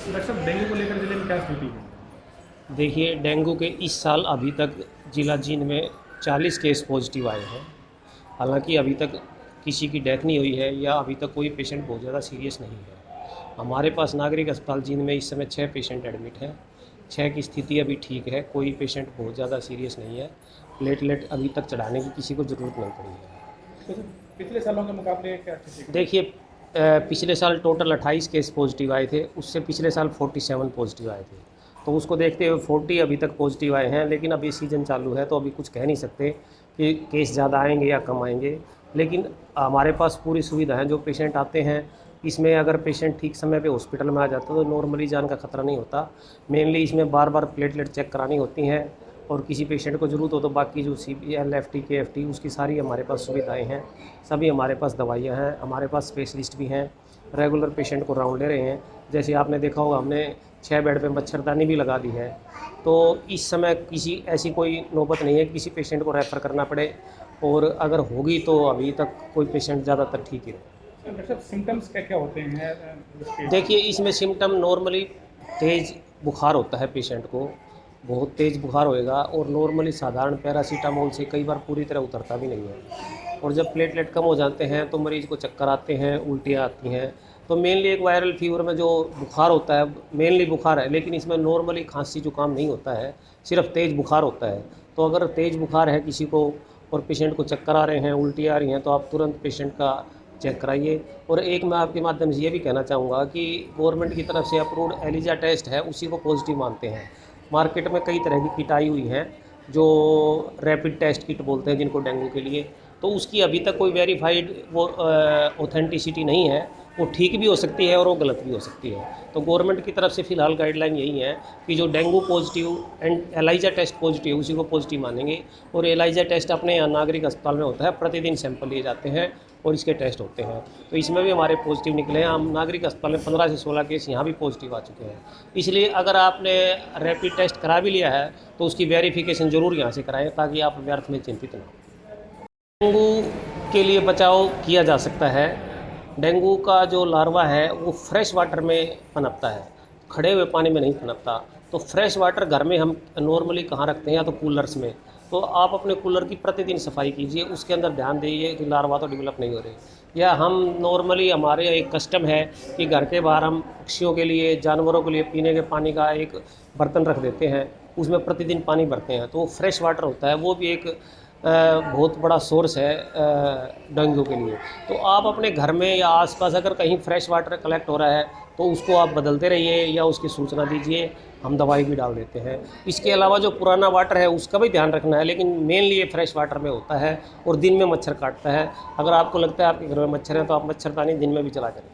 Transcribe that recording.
Doctor साहब, dengue को लेकर जिले में क्या स्थिति है? देखिए, डेंगू के इस साल अभी तक जिला जींद में 40 केस पॉजिटिव आए हैं। हालांकि अभी तक किसी की डेथ नहीं हुई है या अभी तक कोई पेशेंट बहुत ज़्यादा सीरियस नहीं है। हमारे पास नागरिक अस्पताल जींद में इस समय 6 पेशेंट एडमिट हैं। 6 की स्थिति अभी ठीक है, कोई पेशेंट बहुत ज़्यादा सीरियस नहीं है। प्लेटलेट अभी तक चढ़ाने की किसी को ज़रूरत नहीं पड़ी है। तो पिछले सालों के मुकाबले क्या स्थिति है? देखिए, पिछले साल टोटल 28 केस पॉजिटिव आए थे, उससे पिछले साल 47 पॉजिटिव आए थे। तो उसको देखते हुए 40 अभी तक पॉजिटिव आए हैं, लेकिन अभी सीज़न चालू है तो अभी कुछ कह नहीं सकते कि केस ज़्यादा आएंगे या कम आएंगे। लेकिन हमारे पास पूरी सुविधा है, जो पेशेंट आते हैं इसमें अगर पेशेंट ठीक समय पे हॉस्पिटल में आ जाता है तो नॉर्मली जान का खतरा नहीं होता। मेनली इसमें बार बार प्लेटलेट चेक करानी होती हैं और किसी पेशेंट को ज़रूरत हो तो बाकी जो CPL, FT, KFT उसकी सारी हमारे पास सुविधाएं हैं। सभी हमारे पास दवाइयां हैं, हमारे पास स्पेशलिस्ट भी हैं। रेगुलर पेशेंट को राउंड ले रहे हैं। जैसे आपने देखा होगा, हमने 6 बेड पे मच्छरदानी भी लगा दी है। तो इस समय किसी ऐसी कोई नौबत नहीं है किसी पेशेंट को रेफ़र करना पड़े, और अगर होगी तो अभी तक कोई पेशेंट ज़्यादातर ठीक ही रहे। डॉक्टर साहब, सिम्टम्स क्या क्या होते हैं इसके? देखिए, इसमें सिम्टम नॉर्मली तेज़ बुखार होता है पेशेंट को, बहुत तेज़ बुखार होएगा, और नॉर्मली साधारण पैरासीटामोल से कई बार पूरी तरह उतरता भी नहीं है। और जब प्लेटलेट कम हो जाते हैं तो मरीज़ को चक्कर आते हैं, उल्टियाँ आती हैं। तो मेनली एक वायरल फीवर में जो बुखार होता है, मेनली बुखार है, लेकिन इसमें नॉर्मली खांसी जुकाम नहीं होता है, सिर्फ तेज़ बुखार होता है। तो अगर तेज़ बुखार है किसी को और पेशेंट को चक्कर आ रहे हैं, उल्टी आ रही हैं, तो आप तुरंत पेशेंट का चेक कराइए। और एक मैं आपके माध्यम से ये भी कहना चाहूँगा कि गवर्नमेंट की तरफ से अप्रूव्ड एलिजा टेस्ट है, उसी को पॉजिटिव मानते हैं। मार्केट में कई तरह की किट आई हुई हैं, जो रैपिड टेस्ट किट बोलते हैं जिनको डेंगू के लिए, तो उसकी अभी तक कोई वेरीफाइड वो ऑथेंटिसिटी नहीं है। वो ठीक भी हो सकती है और वो गलत भी हो सकती है। तो गवर्नमेंट की तरफ से फ़िलहाल गाइडलाइन यही है कि जो dengue positive and ELISA test positive उसी को पॉजिटिव मानेंगे। और एलाइजा टेस्ट अपने यहाँ नागरिक अस्पताल में होता है, प्रतिदिन सैंपल लिए जाते हैं और इसके टेस्ट होते हैं। तो इसमें भी हमारे पॉजिटिव निकले हैं। हम नागरिक अस्पताल में 15 से 16 केस यहाँ भी पॉजिटिव आ चुके हैं। इसलिए अगर आपने रैपिड टेस्ट करा भी लिया है तो उसकी वेरिफिकेशन ज़रूर यहाँ से कराएं, ताकि आप व्यर्थ में चिंतित ना हो। डेंगू के लिए बचाव किया जा सकता है। डेंगू का जो लार्वा है वो फ्रेश वाटर में पनपता है, खड़े हुए पानी में नहीं पनपता। तो फ्रेश वाटर घर में हम नॉर्मली कहाँ रखते हैं, या तो कूलर्स में। तो आप अपने कूलर की प्रतिदिन सफाई कीजिए, उसके अंदर ध्यान दीजिए कि लार्वा तो डेवलप नहीं हो रही। या हम नॉर्मली, हमारे एक कस्टम है कि घर के बाहर हम पक्षियों के लिए, जानवरों के लिए पीने के पानी का एक बर्तन रख देते हैं, उसमें प्रतिदिन पानी भरते हैं। तो वो फ्रेश वाटर होता है, वो भी एक बहुत बड़ा सोर्स है डेंगू के लिए। तो आप अपने घर में या आसपास अगर कहीं फ्रेश वाटर कलेक्ट हो रहा है तो उसको आप बदलते रहिए या उसकी सूचना दीजिए, हम दवाई भी डाल देते हैं। इसके अलावा जो पुराना वाटर है उसका भी ध्यान रखना है, लेकिन मेनली ये फ्रेश वाटर में होता है और दिन में मच्छर काटता है। अगर आपको लगता है आपके घर में मच्छर है तो आप मच्छरदानी दिन में भी चला करें।